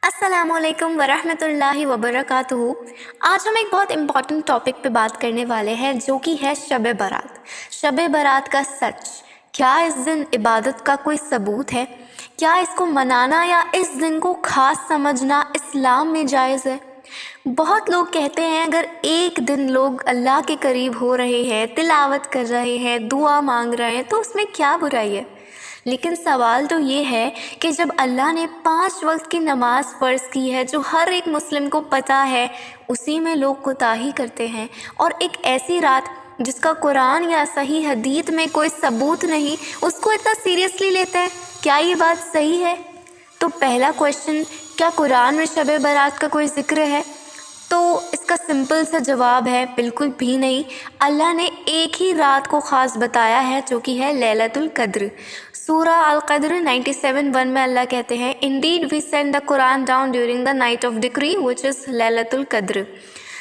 अस्सलामुअलैकुम वरहमतुल्लाहि वबरकातुहू। आज हम एक बहुत इम्पॉर्टेंट टॉपिक पे बात करने वाले हैं जो कि है शब बारात। शब बारात का सच, क्या इस दिन इबादत का कोई सबूत है? क्या इसको मनाना या इस दिन को ख़ास समझना इस्लाम में जायज़ है? बहुत लोग कहते हैं अगर एक दिन लोग अल्लाह के करीब हो रहे हैं, तिलावत कर रहे हैं, दुआ मांग रहे हैं तो उसमें क्या बुराई है। लेकिन सवाल तो ये है कि जब अल्लाह ने 5 वक्त की नमाज़ फ़र्ज़ की है जो हर एक मुस्लिम को पता है, उसी में लोग कोताही करते हैं और एक ऐसी रात जिसका कुरान या सही हदीत में कोई सबूत नहीं, उसको इतना सीरियसली लेते हैं। क्या ये बात सही है? तो पहला क्वेश्चन, क्या कुरान में शब बारात का कोई ज़िक्र है? तो इसका सिंपल सा जवाब है बिल्कुल भी नहीं। अल्लाह ने एक ही रात को ख़ास बताया है जो कि है लैलतुल क़द्र। सूरा अल क़द्र 97:1 में अल्लाह कहते हैं, indeed we send the Quran down during the night of decree which is लैलतुल क़द्र।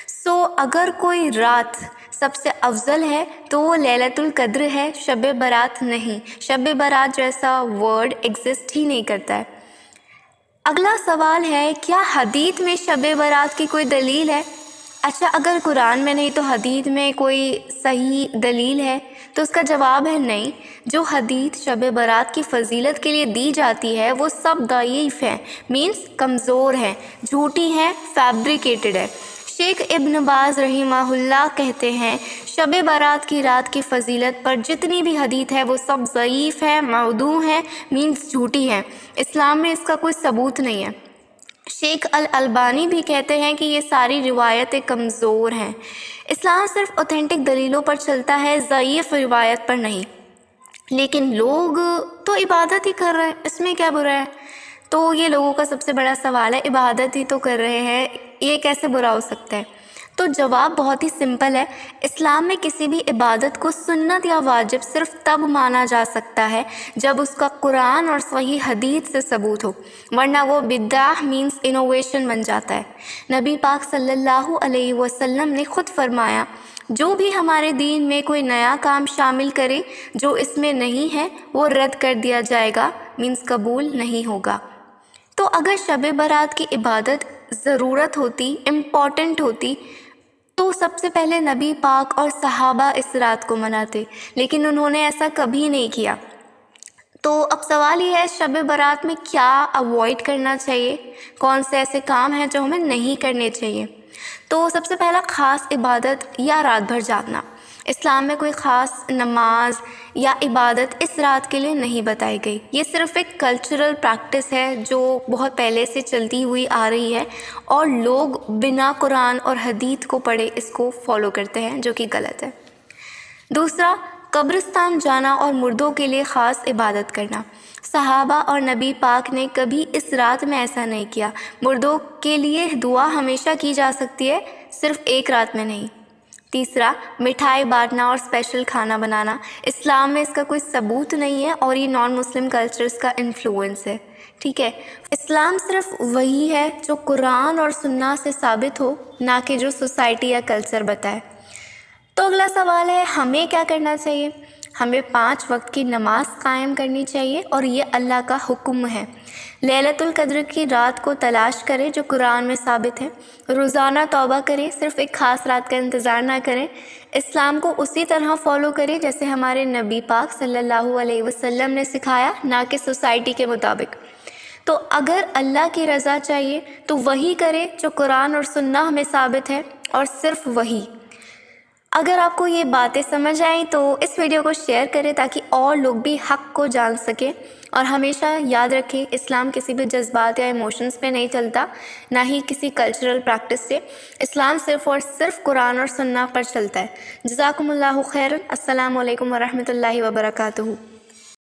सो अगर कोई रात सबसे अफजल है तो वो लैलतुल क़द्र है, शब बारात नहीं। शब बारात जैसा वर्ड एग्जिस्ट ही नहीं करता है। अगला सवाल है, क्या हदीत में शब बारात की कोई दलील है? अच्छा, अगर कुरान में नहीं तो हदीत में कोई सही दलील है? तो उसका जवाब है नहीं। जो हदीत शब बारात की फ़जीलत के लिए दी जाती है वो सब दईफ़ हैं, मीन्स कमज़ोर हैं, झूठी हैं, फैब्रिकेटेड है। शेख इब्न बाज़ रहिमहुल्लाह कहते हैं, शब बारात की रात की फ़जीलत पर जितनी भी हदीत है वो सब ज़ईफ़ है, मौदू हैं, मीन्स झूठी हैं। इस्लाम में इसका कोई सबूत नहीं है। शेख अल अलबानी भी कहते हैं कि ये सारी रिवायतें कमज़ोर हैं। इस्लाम सिर्फ ऑथेंटिक दलीलों पर चलता है, ज़ईफ़ रिवायत पर नहीं। लेकिन लोग तो इबादत ही कर रहे हैं, इसमें क्या बुरा है? तो ये लोगों का सबसे बड़ा सवाल है, इबादत ही तो कर रहे हैं, ये कैसे बुरा हो सकता है? तो जवाब बहुत ही सिंपल है। इस्लाम में किसी भी इबादत को सुन्नत या वाजिब सिर्फ तब माना जा सकता है जब उसका कुरान और सही हदीस से सबूत हो, वरना वो बिदअह मीन्स इनोवेशन बन जाता है। नबी पाक सल्लल्लाहु अलैहि वसल्लम ने खुद फरमाया, जो भी हमारे दीन में कोई नया काम शामिल करे जो इसमें नहीं है वो रद्द कर दिया जाएगा, मीन्स कबूल नहीं होगा। तो अगर शब बारात की इबादत ज़रूरत होती, इम्पॉर्टेंट होती, तो सबसे पहले नबी पाक और सहाबा इस रात को मनाते, लेकिन उन्होंने ऐसा कभी नहीं किया। तो अब सवाल ये है, शब बारात में क्या अवॉइड करना चाहिए, कौन से ऐसे काम हैं जो हमें नहीं करने चाहिए? तो सबसे पहला, ख़ास इबादत या रात भर जागना। इस्लाम में कोई ख़ास नमाज या इबादत इस रात के लिए नहीं बताई गई। ये सिर्फ़ एक कल्चरल प्रैक्टिस है जो बहुत पहले से चलती हुई आ रही है और लोग बिना कुरान और हदीत को पढ़े इसको फॉलो करते हैं, जो कि गलत है। दूसरा, कब्रिस्तान जाना और मुर्दों के लिए ख़ास इबादत करना। सहाबा और नबी पाक ने कभी इस रात में ऐसा नहीं किया। मुर्दों के लिए दुआ हमेशा की जा सकती है, सिर्फ़ एक रात में नहीं। तीसरा, मिठाई बांटना और स्पेशल खाना बनाना। इस्लाम में इसका कोई सबूत नहीं है और ये नॉन मुस्लिम कल्चर्स का इन्फ्लुएंस है। ठीक है, इस्लाम सिर्फ वही है जो कुरान और सुन्ना से साबित हो, ना कि जो सोसाइटी या कल्चर बताए। तो अगला सवाल है, हमें क्या करना चाहिए? हमें 5 वक्त की नमाज़ कायम करनी चाहिए और ये अल्लाह का हुक्म है। लैलतुल क़द्र की रात को तलाश करें जो कुरान में साबित है। रोज़ाना तौबा करें, सिर्फ़ एक ख़ास रात का इंतज़ार ना करें। इस्लाम को उसी तरह फ़ॉलो करें जैसे हमारे नबी पाक सल्लल्लाहु अलैहि वसल्लम ने सिखाया, ना कि सोसाइटी के मुताबिक। तो अगर अल्लाह की रज़ा चाहिए तो वही करें जो कुरान और सुन्ना में साबित है, और सिर्फ़ वही। अगर आपको ये बातें समझ आएँ तो इस वीडियो को शेयर करें ताकि और लोग भी हक़ को जान सकें। और हमेशा याद रखें, इस्लाम किसी भी जज्बात या इमोशंस पे नहीं चलता, ना ही किसी कल्चरल प्रैक्टिस से। इस्लाम सिर्फ़ और सिर्फ कुरान और सुन्ना पर चलता है। जज़ाकुमुल्लाहु खैरन। अस्सलामु अलैकुम वरहमतुल्लाहि वबरकातुहू।